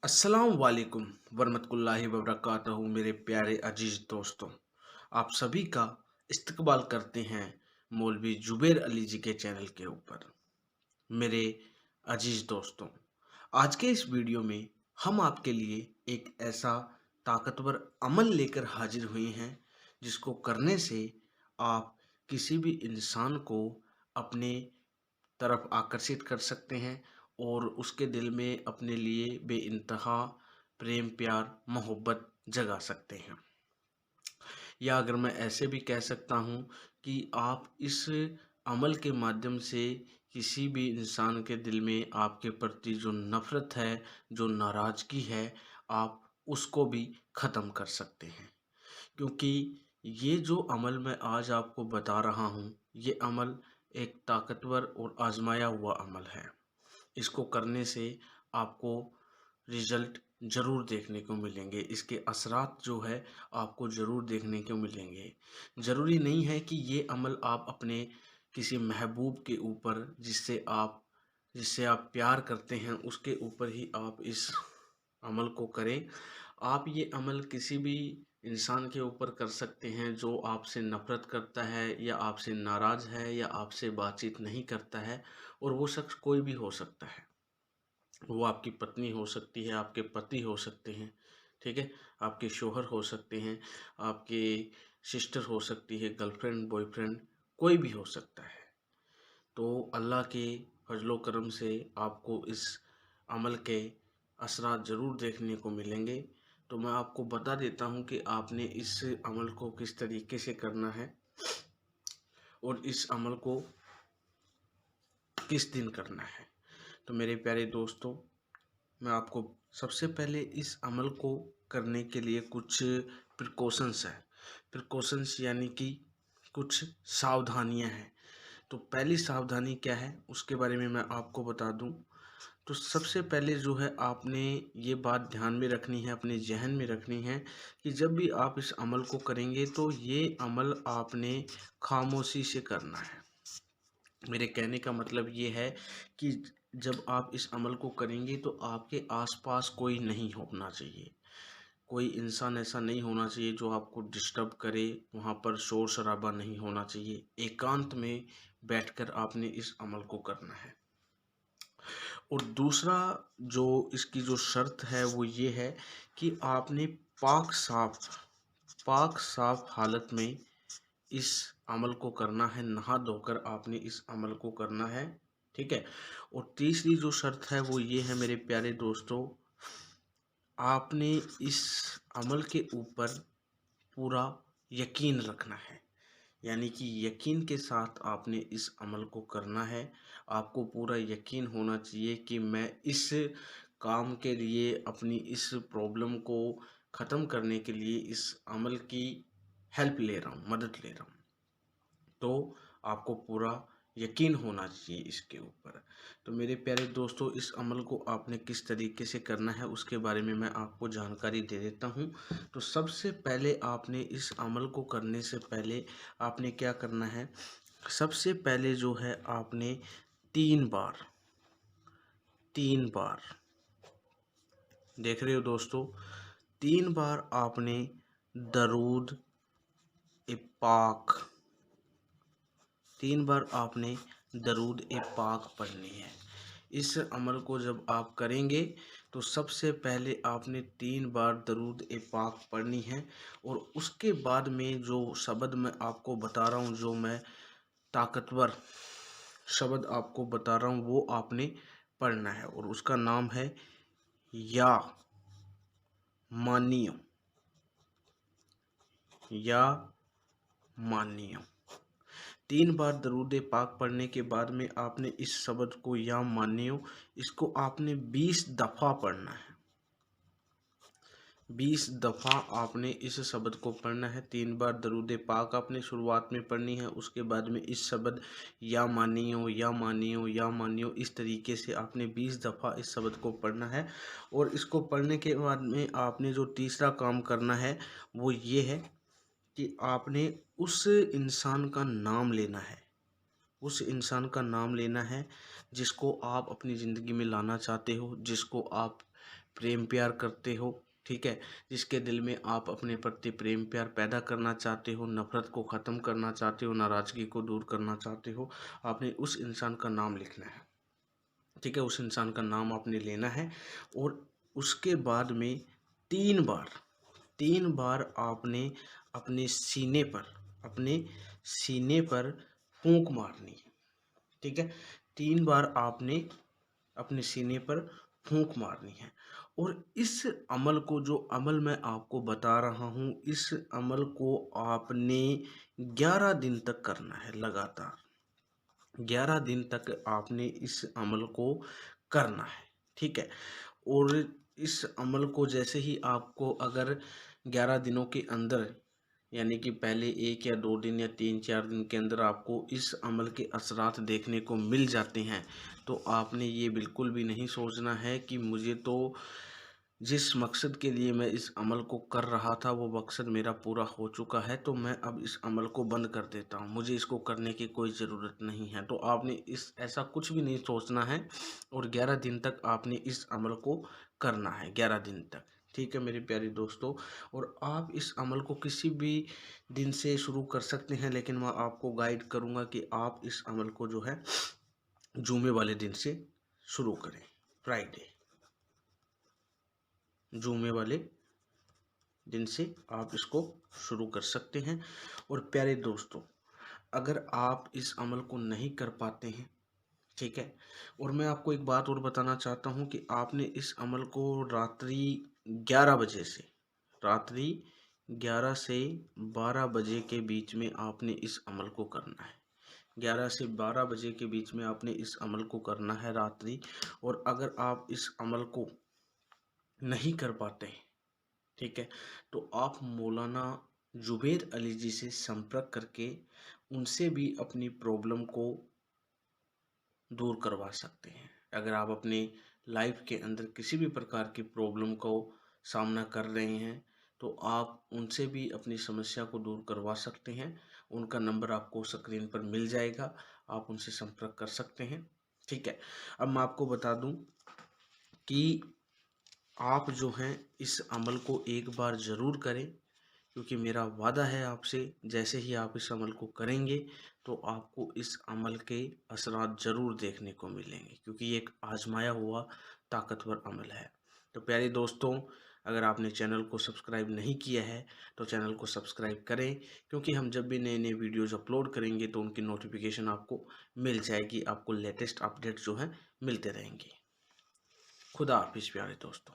अस्सलाम वालेकुम वरहमतुल्लाहि वबरकातुहू। मेरे प्यारे अजीज़ दोस्तों, आप सभी का इस्तकबाल करते हैं मौलवी जुबैर अली जी के चैनल के ऊपर। मेरे अजीज़ दोस्तों, आज के इस वीडियो में हम आपके लिए एक ऐसा ताकतवर अमल लेकर हाजिर हुए हैं जिसको करने से आप किसी भी इंसान को अपने तरफ आकर्षित कर सकते हैं और उसके दिल में अपने लिए बेइंतहा प्रेम प्यार मोहब्बत जगा सकते हैं। या अगर मैं ऐसे भी कह सकता हूँ कि आप इस अमल के माध्यम से किसी भी इंसान के दिल में आपके प्रति जो नफ़रत है, जो नाराज़गी है, आप उसको भी ख़त्म कर सकते हैं। क्योंकि ये जो अमल मैं आज आपको बता रहा हूँ, ये अमल एक ताकतवर और आज़माया हुआ अमल है। इसको करने से आपको रिज़ल्ट ज़रूर देखने को मिलेंगे। इसके असरात जो है आपको ज़रूर देखने को मिलेंगे। ज़रूरी नहीं है कि ये अमल आप अपने किसी महबूब के ऊपर जिससे आप प्यार करते हैं उसके ऊपर ही आप इस अमल को करें। आप ये अमल किसी भी इंसान के ऊपर कर सकते हैं जो आपसे नफ़रत करता है या आपसे नाराज़ है या आपसे बातचीत नहीं करता है, और वो शख्स कोई भी हो सकता है। वो आपकी पत्नी हो सकती है, आपके पति हो सकते हैं, ठीक है? आपके शौहर हो सकते हैं, आपके सिस्टर हो सकती है, गर्लफ्रेंड, बॉयफ्रेंड, कोई भी हो सकता है। तो अल्लाह के फज़लो करम से आपको इस अमल के असरात ज़रूर देखने को मिलेंगे। तो मैं आपको बता देता हूँ कि आपने इस अमल को किस तरीके से करना है और इस अमल को किस दिन करना है। तो मेरे प्यारे दोस्तों, मैं आपको सबसे पहले इस अमल को करने के लिए कुछ प्रिकॉशंस है। प्रिकॉशंस यानी कि कुछ सावधानियां हैं। तो पहली सावधानी क्या है उसके बारे में मैं आपको बता दूं। तो सबसे पहले जो है आपने ये बात ध्यान में रखनी है, अपने जहन में रखनी है कि जब भी आप इस अमल को करेंगे तो ये अमल आपने खामोशी से करना है। मेरे कहने का मतलब ये है कि जब आप इस अमल को करेंगे तो आपके आसपास कोई नहीं होना चाहिए। कोई इंसान ऐसा नहीं होना चाहिए जो आपको डिस्टर्ब करे, वहाँ पर शोर शराबा नहीं होना चाहिए। एकांत में बैठकर आपने इस अमल को करना है। और दूसरा जो इसकी जो शर्त है वो ये है कि आपने पाक साफ हालत में इस अमल को करना है। नहा धोकर आपने इस अमल को करना है, ठीक है? और तीसरी जो शर्त है वो ये है मेरे प्यारे दोस्तों, आपने इस अमल के ऊपर पूरा यकीन रखना है। यानी कि यकीन के साथ आपने इस अमल को करना है। आपको पूरा यकीन होना चाहिए कि मैं इस काम के लिए, अपनी इस प्रॉब्लम को ख़त्म करने के लिए इस अमल की हेल्प ले रहा हूँ, मदद ले रहा हूँ। तो आपको पूरा यकीन होना चाहिए इसके ऊपर। तो मेरे प्यारे दोस्तों, इस अमल को आपने किस तरीके से करना है उसके बारे में मैं आपको जानकारी दे देता हूँ। तो सबसे पहले आपने इस अमल को करने से पहले आपने क्या करना है, सबसे पहले जो है आपने 3 बार 3 बार, देख रहे हो दोस्तों, 3 बार आपने दरूद ए पाक 3 बार आपने दरूद ए पाक पढ़नी है। इस अमल को जब आप करेंगे तो सबसे पहले आपने 3 बार दरूद ए पाक पढ़नी है। और उसके बाद में जो शब्द मैं आपको बता रहा हूँ, जो मैं ताकतवर शब्द आपको बता रहा हूँ, वो आपने पढ़ना है और उसका नाम है या मानियो, या मानियो। 3 बार दरूद पाक पढ़ने के बाद में आपने इस शब्द को, या मानियो, इसको आपने 20 दफ़ा पढ़ना है। 20 दफ़ा आपने इस शब्द को पढ़ना है। 3 बार दरूद पाक आपने शुरुआत में पढ़नी है। उसके बाद में इस शब्द या मानियो, या मानियो, या मानियो, इस तरीके से आपने 20 दफ़ा इस शब्द को पढ़ना है। और इसको पढ़ने के बाद में आपने जो तीसरा काम करना है वो ये है कि आपने उस इंसान का नाम लेना है। उस इंसान का नाम लेना है जिसको आप अपनी ज़िंदगी में लाना चाहते हो, जिसको आप प्रेम प्यार करते हो, ठीक है, जिसके दिल में आप अपने प्रति प्रेम प्यार पैदा करना चाहते हो, नफ़रत को ख़त्म करना चाहते हो, नाराज़गी को दूर करना चाहते हो, आपने उस इंसान का नाम लिखना है, ठीक है, उस इंसान का नाम आपने लेना है। और उसके बाद में 3 बार आपने अपने सीने पर फूंक मारनी है, ठीक है, 3 बार आपने अपने सीने पर फूंक मारनी है। और इस अमल को, जो अमल मैं आपको बता रहा हूँ, इस अमल को आपने 11 दिन तक करना है लगातार। 11 दिन तक आपने इस अमल को करना है, ठीक है। और इस अमल को जैसे ही आपको, अगर 11 दिनों के अंदर, यानी कि पहले 1 या 2 दिन या 3-4 दिन के अंदर आपको इस अमल के असरात देखने को मिल जाते हैं, तो आपने ये बिल्कुल भी नहीं सोचना है कि मुझे तो जिस मकसद के लिए मैं इस अमल को कर रहा था वो मकसद मेरा पूरा हो चुका है, तो मैं अब इस अमल को बंद कर देता हूँ, मुझे इसको करने की कोई ज़रूरत नहीं है। तो आपने ऐसा कुछ भी नहीं सोचना है। और 11 दिन तक आपने इस अमल को करना है, 11 दिन तक, ठीक है मेरे प्यारे दोस्तों। और आप इस अमल को किसी भी दिन से शुरू कर सकते हैं, लेकिन मैं आपको गाइड करूँगा कि आप इस अमल को जो है जुमे वाले दिन से शुरू करें, फ्राइडे, जुमे वाले दिन से आप इसको शुरू कर सकते हैं। और प्यारे दोस्तों, अगर आप इस अमल को नहीं कर पाते हैं, ठीक है, और मैं आपको एक बात और बताना चाहता हूँ कि आपने इस अमल को रात्रि 11 बजे से, रात्रि 11 से 12 बजे के बीच में आपने इस अमल को करना है। 11 से 12 बजे के बीच में आपने इस अमल को करना है रात्रि। और अगर आप इस अमल को नहीं कर पाते, ठीक है, तो आप मौलाना जुबैर अली जी से संपर्क करके उनसे भी अपनी प्रॉब्लम को दूर करवा सकते हैं। अगर आप अपने लाइफ के अंदर किसी भी प्रकार की प्रॉब्लम को सामना कर रहे हैं, तो आप उनसे भी अपनी समस्या को दूर करवा सकते हैं। उनका नंबर आपको स्क्रीन पर मिल जाएगा, आप उनसे संपर्क कर सकते हैं, ठीक है। अब मैं आपको बता दूं कि आप जो हैं इस अमल को एक बार ज़रूर करें, क्योंकि मेरा वादा है आपसे, जैसे ही आप इस अमल को करेंगे तो आपको इस अमल के असरात ज़रूर देखने को मिलेंगे, क्योंकि ये एक आजमाया हुआ ताकतवर अमल है। तो प्यारे दोस्तों, अगर आपने चैनल को सब्सक्राइब नहीं किया है तो चैनल को सब्सक्राइब करें, क्योंकि हम जब भी नए नए वीडियोज़ अपलोड करेंगे तो उनकी नोटिफिकेशन आपको मिल जाएगी, आपको लेटेस्ट अपडेट जो है मिलते रहेंगे। खुदा हाफिज़ प्यारे दोस्तों।